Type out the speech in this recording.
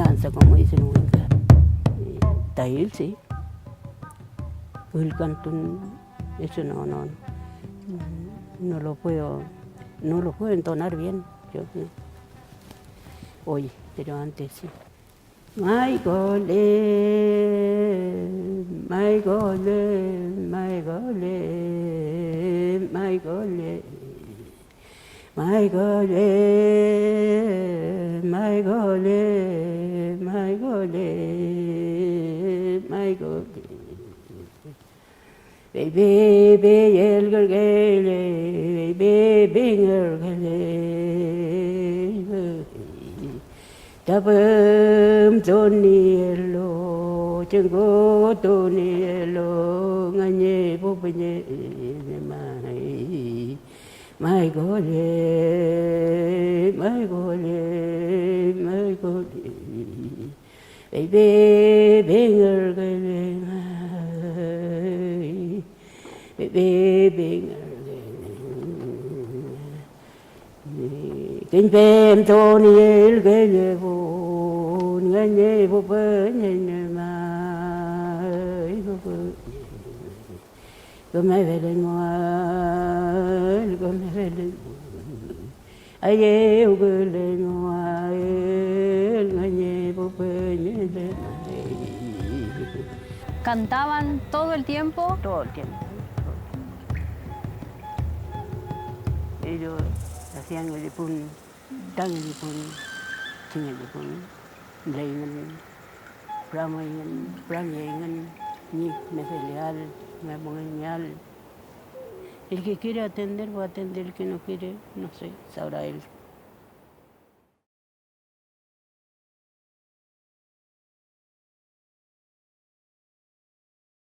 enseñanza, como dicen Huinca. Tahil, sí. El cantón, eso no lo puedo entonar bien. Yo, hoy, pero antes sí. Mai gole, mai gole, mai gole, mai gole, mai gole, mai gole, mai gole, mai gole. Baby, el gele, baby, el gele. Tabam Tonielo, Chango Tonielo, Nganye Bopanye, my gole, my gole, my gole, baby, binger gale, baby, binger Kinh phèm thôn yel ghê lê vô nghe nhê vô bơ nhê nhê mà vô bơ có mấy về lên ngoài có mấy về lên ai yêu ghê lên ngoài nghe nhê vô bơ nhê nhê ¿Cantaban todo el tiempo? Todo el tiempo. Ellos hacían el pun, dan el pun, sin el pun, leían, planean, ni me felial, me pongan. El que quiere atender va a atender, el que no quiere, no sé, sabrá él.